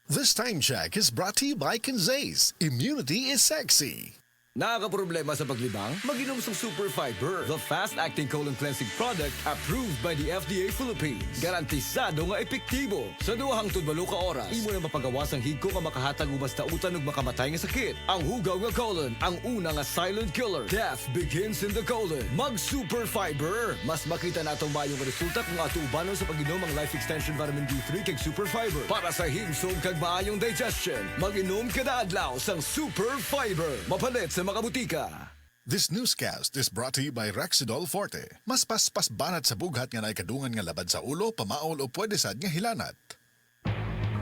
This time check is brought to you by Kanzays. Immunity is sexy. Nakakaproblema sa paglibang? Mag-inom sa Super Fiber, the fast-acting colon cleansing product approved by the FDA Philippines. Garantisado nga epektibo. Sa duhang tudbalo ka oras, imo na mapagawas ang higko nga makahatag ubas ta utan ug makamatay nga sakit. Ang hugaw nga colon, ang una nga silent killer. Death begins in the colon. Mag-Super Fiber. Mas makita na itong mayong resulta kung atubanon sa pag-inom ang Life Extension Vitamin D3 kag Super Fiber. Para sa himsog kag maayong digestion, mag-inom kada adlaw sang Super Fiber. Mapalit sa mga butika. This newscast is brought to you by Rexidol Forte. Mas paspas banat sa bughat nga naikadungan nga labad sa ulo, pamaol o pwede sad nga hilanat.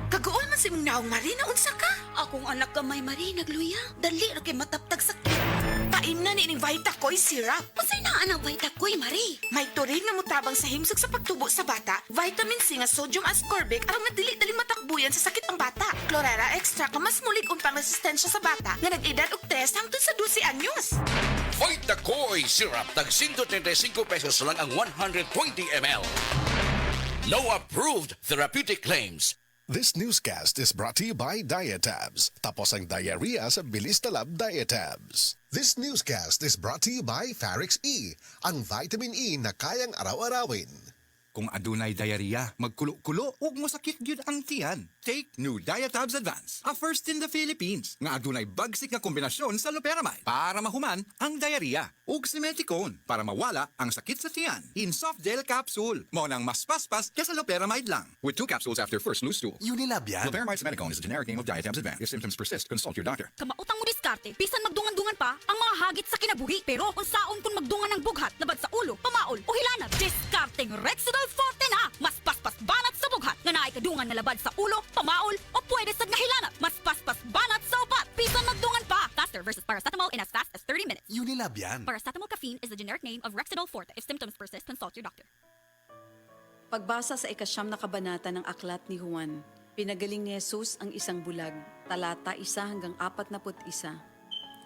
Kagool man si mong naong Marina, unsa ka? Akong anak ka may Marina, nagluya. Dali ra kay mataptag sakit. Paim na ni Vitacoy syrup. Pasay na ang Vitacoy, Mari. May turin nga mutabang sa himsog sa pagtubo sa bata. Vitamin C nga sodium ascorbic aron nga dili matakbuyan sa sakit ang bata. Chlorella extra ka mas mulig umpang resistensya sa bata nga nag-edad og 3 hangtod sa 12 anyos. Vitacoy syrup tag 135 pesos lang ang 120 ml. No approved therapeutic claims. This newscast is brought to you by Diatabs. Tapos ang diarrhea sa bilis talab Diatabs. This newscast is brought to you by Farix E, ang vitamin E na kayang araw-arawin. Kung adunay diarrhea, magkulo-kulo, ug mosakit gyud ang tiyan. Take new Diatabs Advance, a first in the Philippines, nga adunay bagsik nga kombinasyon sa loperamide para mahuman ang diarrhea, ug simeticone para mawala ang sakit sa tiyan. In soft gel capsule, mo nang mas paspas kaysa loperamide lang. With 2 capsules after first loose stool. Unilab yan. Loperamide simeticone is a generic name of Diatabs Advance. If symptoms persist, consult your doctor. Kamautang mo diskarte, bisan magdungan-dungan pa ang mga hagit sa kinabuhi. Pero unsaon kung magdungan ng bughat, labad sa ulo, pamaol o hilanat, diskarteng Rexidol Forte na! Mas paspas banat sa bughat, nga naikadungan na labad sa ulo, pamaol o pwede sad nga hilanat. Mas paspas banat sa upat, bisan magdungan pa! Faster versus paracetamol in as fast as 30 minutes. Unilab yan. Paracetamol caffeine is the generic name of Rexidol Forte. If symptoms persist, consult your doctor. Pagbasa sa ikasyam na kabanata ng aklat ni Juan, pinagaling ni Jesus ang isang bulag, talata 1 hanggang 41.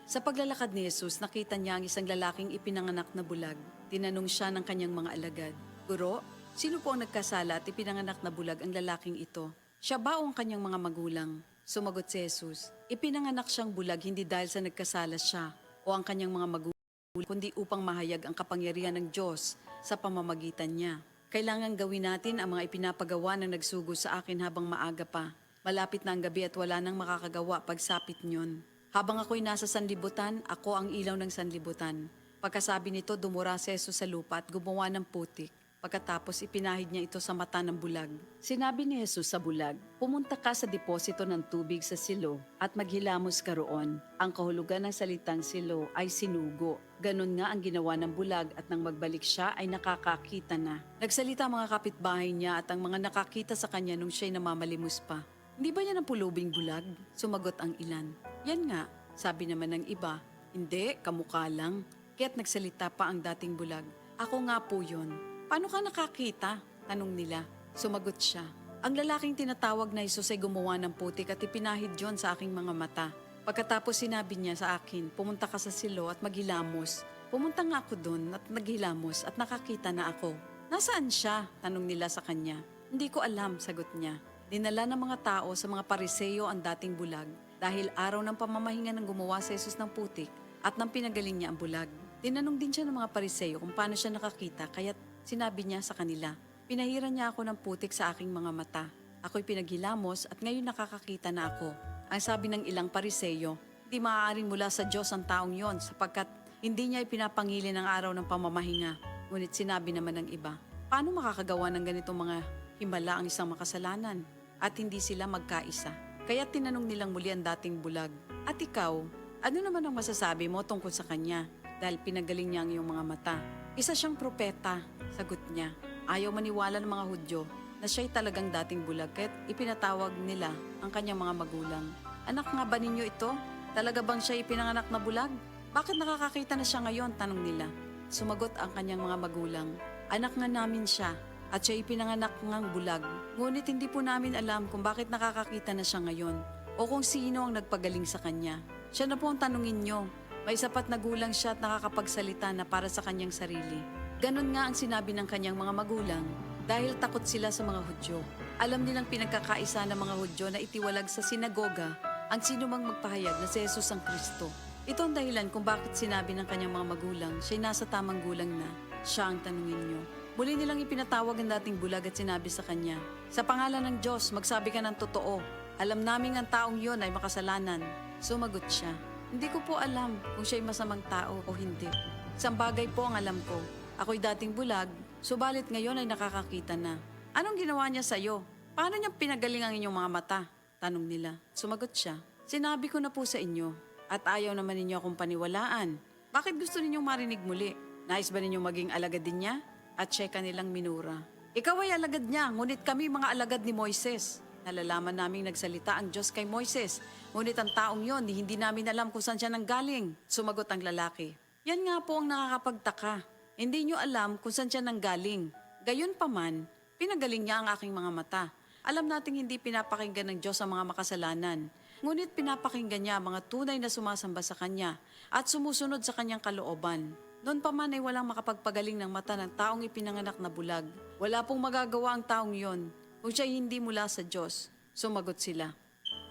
Sa paglalakad ni Jesus, nakita niya ang isang lalaking ipinanganak na bulag. Tinanong siya ng kanyang mga alagad, "Guro, sino po ang nagkasala at ipinanganak na bulag ang lalaking ito? Siya ba o ang kanyang mga magulang?" Sumagot si Jesus, "Ipinanganak siyang bulag hindi dahil sa nagkasala siya o ang kanyang mga magulang, kundi upang mahayag ang kapangyarihan ng Diyos sa pamamagitan niya. Kailangan gawin natin ang mga ipinapagawa ng nagsugo sa akin habang maaga pa. Malapit na ang gabi at wala nang makakagawa pagsapit niyon. Habang ako'y nasa sanlibutan, ako ang ilaw ng sanlibutan." Pagkasabi nito, dumura si Jesus sa lupa at gumawa ng putik. Pagkatapos ipinahid niya ito sa mata ng bulag. Sinabi ni Jesus sa bulag, "Pumunta ka sa deposito ng tubig sa silo at maghilamos ka roon." Ang kahulugan ng salitang silo ay sinugo. Ganon nga ang ginawa ng bulag at nang magbalik siya ay nakakakita na. Nagsalita ang mga kapitbahay niya at ang mga nakakita sa kanya nung siya'y namamalimos pa. "Hindi ba yan ang pulubing bulag?" Sumagot ang ilan. "Yan nga," sabi naman ng iba. "Hindi, kamukha lang." Kaya't nagsalita pa ang dating bulag, "Ako nga po yun." "Paano ka nakakita?" tanong nila. Sumagot siya, "Ang lalaking tinatawag na Jesus ay gumawa ng putik at ipinahid yon sa aking mga mata. Pagkatapos sinabi niya sa akin, pumunta ka sa silo at maghilamos. Pumunta nga ako doon at naghilamos at nakakita na ako." "Nasaan siya?" tanong nila sa kanya. "Hindi ko alam," sagot niya. Dinala ng mga tao sa mga Pariseo ang dating bulag dahil araw ng pamamahinga ng gumawa si Jesus ng putik at nang pinagaling niya ang bulag. Tinanong din siya ng mga Pariseo kung paano siya nakakita kaya't sinabi niya sa kanila, "Pinahiran niya ako ng putik sa aking mga mata. Ako'y pinaghilamos at ngayon nakakakita na ako." Ang sabi ng ilang Pariseo, "Di maaaring mula sa Diyos ang taong yon sapagkat hindi niya ipinapangili ng araw ng pamamahinga." Ngunit sinabi naman ng iba, "Paano makakagawa ng ganitong mga himala ang isang makasalanan?" At hindi sila magkaisa. Kaya tinanong nilang muli ang dating bulag, "At ikaw, ano naman ang masasabi mo tungkol sa kanya? Dahil pinagaling niya ang iyong mga mata." "Isa siyang propeta," sagot niya. Ayaw maniwala ng mga Hudyo na siya'y talagang dating bulag kaya't ipinatawag nila ang kanyang mga magulang. "Anak nga ba ninyo ito? Talaga bang siya ipinanganak na bulag? Bakit nakakakita na siya ngayon?" tanong nila. Sumagot ang kanyang mga magulang, "Anak nga namin siya at siya ipinanganak ngang bulag. Ngunit hindi po namin alam kung bakit nakakakita na siya ngayon o kung sino ang nagpagaling sa kanya. Siya na po ang tanungin nyo. May sapat na gulang siya at nakakapagsalita na para sa kanyang sarili." Ganon nga ang sinabi ng kanyang mga magulang dahil takot sila sa mga Hudyo. Alam nilang pinagkakaisa ng mga Hudyo na itiwalag sa sinagoga ang sinumang magpahayag na si Jesus ang Kristo. Ito ang dahilan kung bakit sinabi ng kanyang mga magulang, siya'y nasa tamang gulang na, siya ang tanungin niyo. Muli nilang ipinatawag ang dating bulag at sinabi sa kanya, sa pangalan ng Diyos, magsabi ka ng totoo. Alam naming ang taong yon ay makasalanan. Sumagot siya, hindi ko po alam kung siya'y masamang tao o hindi. Isang bagay po ang alam ko. Ako'y dating bulag, subalit ngayon ay nakakakita na. Anong ginawa niya sa'yo? Paano niya pinagaling ang inyong mga mata? Tanong nila. Sumagot siya, sinabi ko na po sa inyo at ayaw naman ninyo akong paniwalaan. Bakit gusto ninyong marinig muli? Nais ba ninyong maging alagad din niya? At siya kanilang minura. Ikaw ay alagad niya, ngunit kami mga alagad ni Moises. Nalalaman naming nagsalita ang Diyos kay Moises. Ngunit ang taong yon, hindi namin alam kung saan siya nanggaling. Sumagot ang lalaki. Yan nga po ang nakakapagtaka. Hindi niyo alam kung saan siya nanggaling. Gayon pa man, pinagaling niya ang aking mga mata. Alam nating hindi pinapakinggan ng Diyos ang mga makasalanan. Ngunit pinapakinggan niya ang mga tunay na sumasamba sa Kanya at sumusunod sa Kanyang kalooban. Noon pa man ay walang makapagpagaling ng mata ng taong ipinanganak na bulag. Wala pong magagawa ang taong yon kung siya hindi mula sa Diyos. Sumagot sila.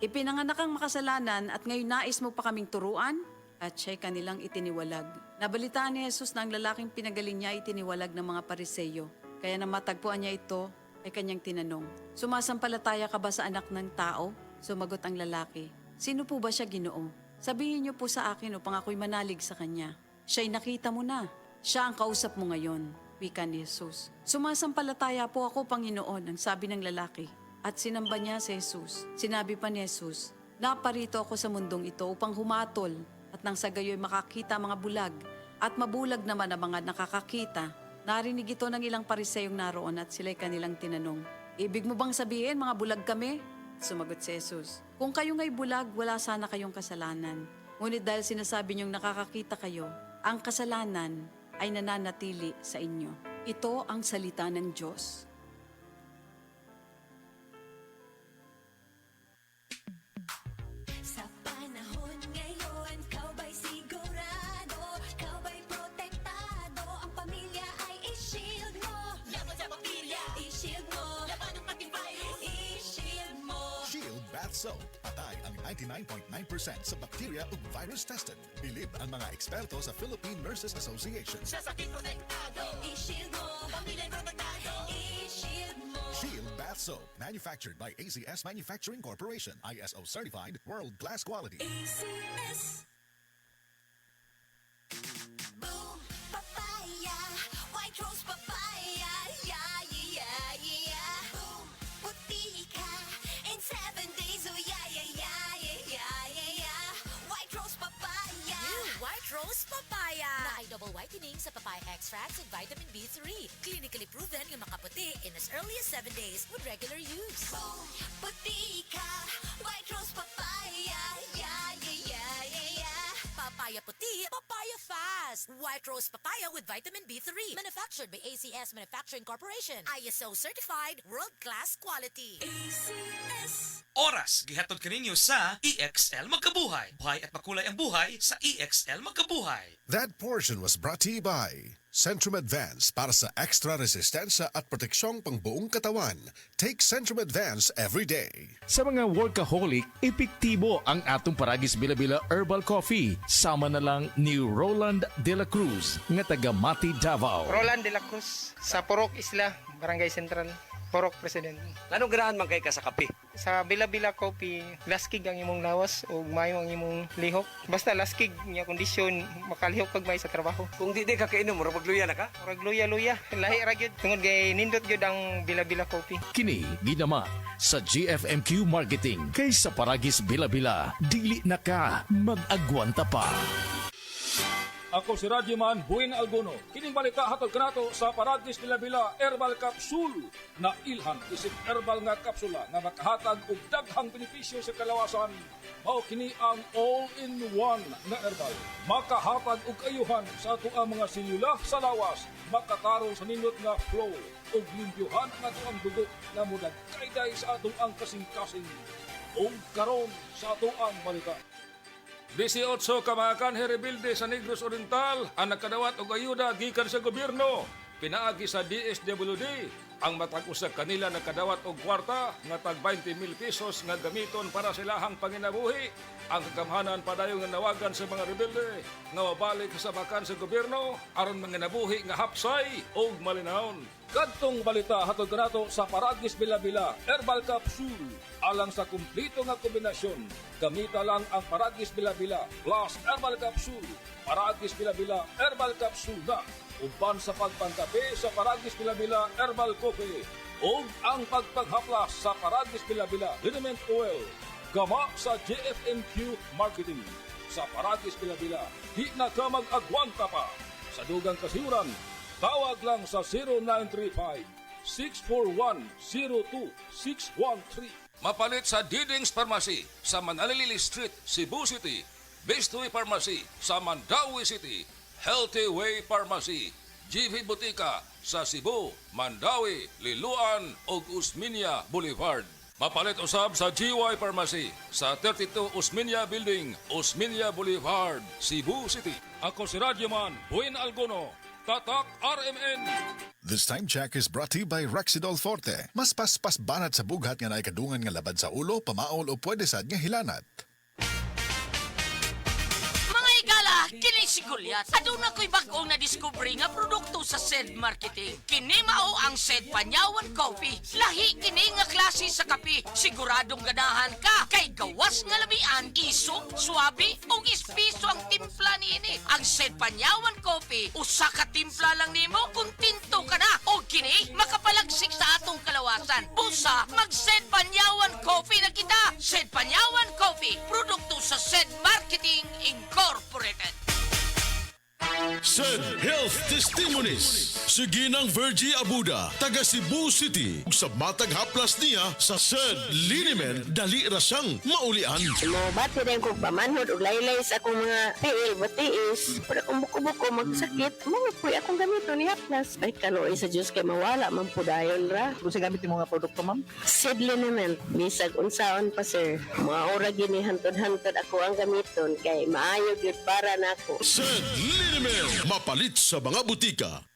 Ipinanganak ang makasalanan at ngayon nais mo pa kaming turuan? At siya'y kanilang itiniwalag. Nabalitaan ni Jesus na ang lalaking pinagaling niya ay itiniwalag ng mga Pariseyo. Kaya nang matagpuan niya ito, ay kanyang tinanong, sumasampalataya ka ba sa anak ng tao? Sumagot ang lalaki, sino po ba siya, Ginoo? Sabihin niyo po sa akin upang ako'y manalig sa kanya. Siya'y nakita mo na. Siya ang kausap mo ngayon, wika ni Jesus. Sumasampalataya po ako, Panginoon, ang sabi ng lalaki. At sinamba niya si Jesus. Sinabi pa ni Jesus, naparito ako sa mundong ito upang humatol at nang sa gayo'y makakita mga bulag at mabulag naman ang mga nakakakita. Narinig ito ng ilang Pariseyong naroon at sila'y kanilang tinanong, ibig mo bang sabihin mga bulag kami? Sumagot si Jesus, kung kayo nga'y bulag, wala sana kayong kasalanan. Ngunit dahil sinasabi niyong nakakakita kayo, ang kasalanan ay nananatili sa inyo. Ito ang salita ng Diyos. Sa panahon ngayon, kau ba'y sigurado? Kau ba'y protektado? Ang pamilya ay i-shield mo. Laban sa pamilya, i-shield mo. Laban ng pating virus, i-shield mo. Shield Bath Soap. Patay ang 99.9% sa bacteria ug virus tested. Bilib ang mga eksperto sa Philippine Nurses Association. Sa sakit protektado, i-shield mo. Pamilya protektado, i-shield mo. Shield Bath Soap. Manufactured by ACS Manufacturing Corporation. ISO certified, world-class quality. ACS. Boom, papaya, white rose papaya, yeah, yeah, yeah. Boom, puti ka, in 7 days, oh yeah, yeah, yeah, yeah, yeah, yeah. White rose papaya. New White Rose Papaya na ay double whitening sa papaya extracts and vitamin B3. Clinically proven yung makaputi in as early as 7 days with regular use. Boom, puti ka, white rose papaya, yeah, yeah, yeah, yeah, yeah. Papaya puti, papaya fast. White Rose Papaya with vitamin B3. Manufactured by ACS Manufacturing Corporation. ISO certified, world-class quality. ACS. Oras gihatod kaninyo sa EXL Magkabuhay. Buhay at makulay ang buhay sa EXL Magkabuhay. That portion was brought to you by Centrum Advance para sa extra resistensya at proteksyong pangbuong katawan. Take Centrum Advance every day. Sa mga workaholic, epektibo ang atong Paragis Bila-Bila Herbal Coffee. Sama na lang ni Roland De La Cruz, nga taga Mati, Davao. Roland De La Cruz, sa Purok Isla, Barangay Central, Purok President. Anong ganahan man kay ka sa kape? Sa Bila-Bila Coffee, laskig ang imong lawas o mayo ang imong lihok. Basta laskig niya kondisyon, makalihok kag may sa trabaho. Kung di ka kainom, mura pagluya na ka? Murag luya-luya, lahi ra gyud. Tungod kay nindot gyud ang Bila-Bila Coffee. Kini ginama sa GFMQ Marketing. Kay sa Paragis Bila-Bila, dili na ka mag-agwanta pa. Ako si Radyoman Buin Alguno. Kining balita hatod kanato sa Paragis Bila-Bila Herbal Capsule na ilhan isip herbal nga kapsula nga makahatag og daghang benepisyo sa kalawasan. Mao kini ang all-in-one na herbal. Makahatag og ayuhan sa ato ang mga selula sa lawas, makatarong sa nindot nga flow ug limpyuhan ang ato ang dugo nga mudagkayday sa atong ang kasing-kasing. Ug karon sa ato ang balita. 18 ka mga kanhe rebilde sa Negros Oriental ang nakadawat og ayuda gikan sa gobyerno. Pinaagi sa DSWD Ang matag usa kanila nagkadawat og kwarta nga tag 20,000 pesos nga gamiton para silahang panginabuhi. Ang kagamhanan padayon nga nawagan sa mga rebelde nga mabalik sa bakan sa gobyerno aron manginabuhi nga hapsay og malinawon. Kadtong balita hatod kanato sa Paragis Bila-Bila Herbal Capsule. Alang sa kumplito nga kombinasyon, gamita lang ang Paragis Bila-Bila plus Herbal Capsule. Paragis Bila-Bila Herbal Capsule na uban sa pagpangkape sa Paragis Bila-Bila Herbal Coffee o ang pagpaghaplas sa Paragis Bila-Bila Liniment Oil. Gama sa JFNQ Marketing. Sa Paragis Bila-Bila, di na ka mag-agwanta pa. Sa dugang kasiuran, tawag lang sa 0935-641-02613. Mapalit sa Diding's Pharmacy sa Manalili Street, Cebu City. Bestway Pharmacy sa Mandawi City. Healthy Way Pharmacy, GV Butika sa Cebu, Mandawi, Liloan ug Usmeña Boulevard. Mapalit usab sa GY Pharmacy sa 32 Usmeña Building, Usmeña Boulevard, Cebu City. Ako si Radyoman Buin Algono, Tatak RMN. This time check is brought to you by Rexidol Forte. Mas paspas banat sa bughat nga naikadungan nga labad sa ulo, pamaol o pwede sad nga hilanat. Kini si Goliath. Aduna ko'y bagong na-discovery nga produkto sa SED Marketing. Kini mao ang SED Panyawan Coffee. Lahi kini nga klase sa kape. Siguradong ganahan ka. Kay gawas nga lamian, isok, swabe, o ispiso ang timpla niini. Ang SED Panyawan Coffee, usa ka timpla lang nimo, kuntinto ka na. O kini, makapalagsik sa atong kalawasan. Busa, mag-SED Panyawan Coffee na kita. SED Panyawan Coffee, produkto sa SED Marketing Incorporated. SED Health Testimonies. Sige ng Virgie Abuda, taga Cebu City. Sa matag haplas niya sa SED Liniment, dali rasang maulian. Bati rin kong pamanhod o laylay sa akong mga tiil, batiis. Para kung buko-buko magsakit, mga po'y akong gamito ni haplas. Ay kanoy sa Diyos kay mawala, mampudayon ra. Kung sa gamit yung mga produkto, ma'am? SED Liniment, bisag unsaon pa sir. Mga ora gini hantod-hantod ako ang gamiton kay maayo gyud para nako. SED Liniment, mapalit sa mga butika.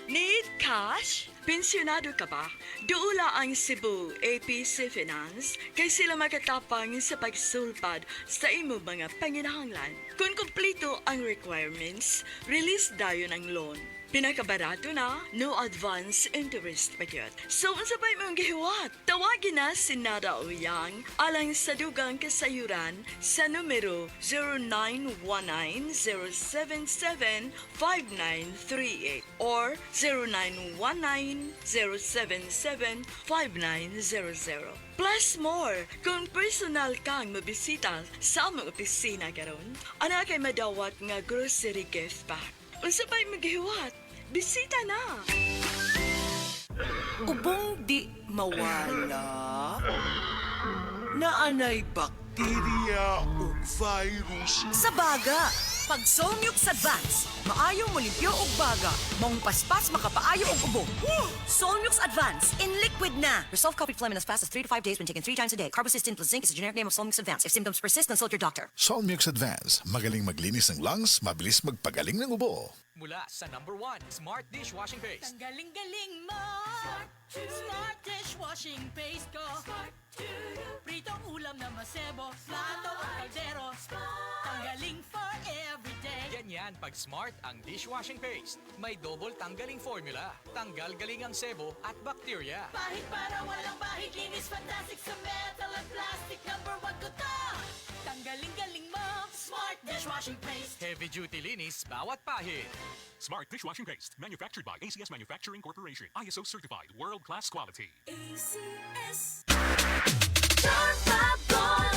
Need cash? Pensyonado ka ba? Duula ang Cebu APC Finance kay sila makatapang sa pagsulpad sa imo mga panginahanglan. Kung kumpleto ang requirements, release dayon ang loan. Pinakabarato na, no advance interest pagyot. So, unsa pa imong gihiwat? Tawagin na si Nada Uyang alang sa dugang kasayuran sa numero 0919-077-5938 or 0919-077-5900. Plus more, kung personal kang mabisita sa among opisina karon, ana kay madawat nga grocery gift pack. Unsa pa imong gihiwat? Bisita na! Ubong di mawala, naanay bakterya o virus. Sa baga, pag Solmux Advance, maayo mo limpyo og baga, mong paspas makapaayo og ubo. Solmux Advance, in liquid na. Resolve copied phlegm in as fast as 3 to 5 days when taken 3 times a day. Carbocysteine plus zinc is the generic name of Solmux Advance. If symptoms persist, consult your doctor. Solmux Advance, magaling maglinis ng lungs, mabilis magpagaling ng ubo. Mula sa number 1, Smart Dishwashing Paste. Tanggaling-galing mo. Smart dishwashing paste ko. Pritong ulam na masebo. Plato o kaldero. Tanggaling for everyday. Ganyan pag Smart ang dishwashing paste. May double tanggaling formula. Tanggal galing ang sebo at bakterya. Bahid para walang bahid. Linis fantastic sa metal at plastic. Number 1 ko to. Tanggaling-galing mo. Smart dishwashing paste. Heavy duty linis bawat pahid. Smart Dishwashing Paste, manufactured by ACS Manufacturing Corporation. ISO certified, world-class quality. ACS. Charm Fab Gold.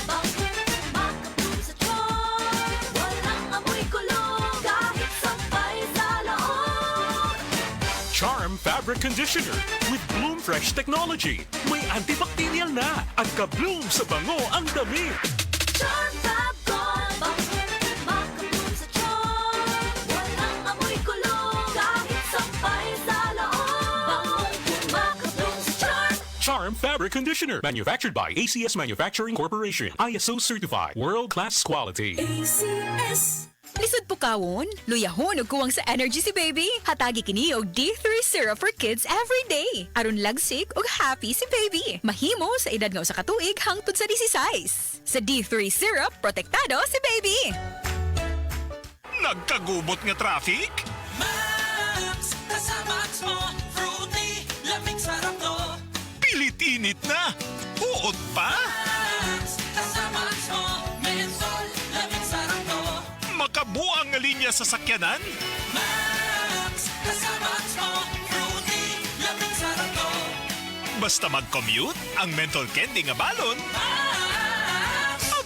Makapun sa Charm. Walang amoy kulong. Kahit sampay sa loob. Charm Fabric Conditioner with Bloom Fresh Technology. May antibacterial na at ka-bloom sa bango ang damit. Charm Fab Gold. Makapun sa Charm. Walang amoy kulong. Kahit sampay sa loob. Makapun sa Charm. Charm Fabric Conditioner, manufactured by ACS Manufacturing Corporation. ISO certified, world-class quality. ACS. Lisod po kawon, luyahon ug kuwang sa energy si baby. Hatagi kini og D3 syrup for kids every day. Aron lagsik ug happy si baby. Mahimo sa edad nga usa ka tuig hangtod sa 16. Sa D3 syrup, protektado si baby. Nagkagubot nga traffic? Max, kasama mo, fruity, lamig sarap to. Pilit-init na. Uod pa? Max, kasama mo, mensol, lamig sarap to. Makabuang nga linya sa sakyanan? Max, kasama mo, fruity, lamig sarap to. Basta mag-commute, ang menthol candy nga balon.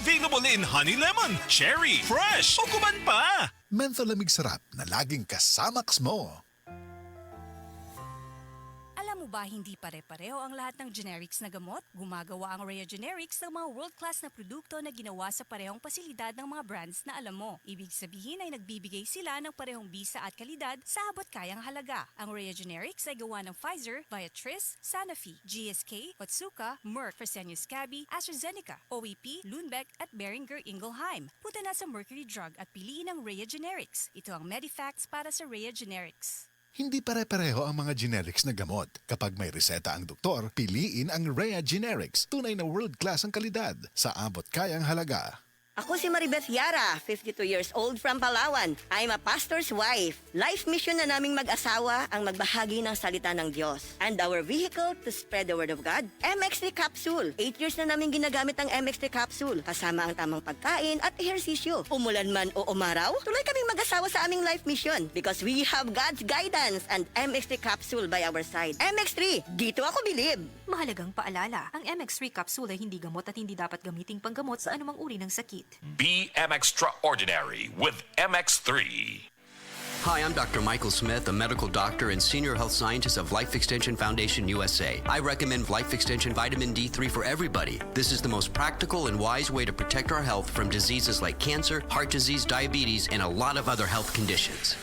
Available in honey lemon, cherry, fresh, o kuman pa. Menthol lamig sarap na laging kasamax mo. Alam mo ba hindi pare-pareho ang lahat ng generics na gamot? Gumagawa ang Rhea Generics ng mga world-class na produkto na ginawa sa parehong pasilidad ng mga brands na alam mo. Ibig sabihin ay nagbibigay sila ng parehong bisa at kalidad sa abot kayang halaga. Ang Rhea Generics ay gawa ng Pfizer, Viatris, Sanofi, GSK, Otsuka, Merck, Fresenius Kabi, AstraZeneca, OEP, Lundbeck at Boehringer Ingelheim. Punta na sa Mercury Drug at piliin ang Rhea Generics. Ito ang Medifacts para sa Rhea Generics. Hindi pare-pareho ang mga generics na gamot. Kapag may reseta ang doktor, piliin ang Rhea Generics. Tunay na world-class ang kalidad sa abot kayang halaga. Ako si Maribeth Yara, 52 years old from Palawan. I'm a pastor's wife. Life mission na naming mag-asawa ang magbahagi ng salita ng Diyos. And our vehicle to spread the word of God, MX3 Capsule. 8 years na namin ginagamit ang MX3 Capsule. Kasama ang tamang pagkain at ehersisyo. Umulan man o umaraw, tuloy kaming mag-asawa sa aming life mission. Because we have God's guidance and MX3 Capsule by our side. MX3, dito ako bilib. Mahalagang paalala, ang MX3 capsule ay hindi gamot at hindi dapat gamiting panggamot sa anumang uri ng sakit. Be extraordinary with MX3. Hi, I'm Dr. Michael Smith, a medical doctor and senior health scientist of Life Extension Foundation USA. I recommend Life Extension Vitamin D3 for everybody. This is the most practical and wise way to protect our health from diseases like cancer, heart disease, diabetes, and a lot of other health conditions.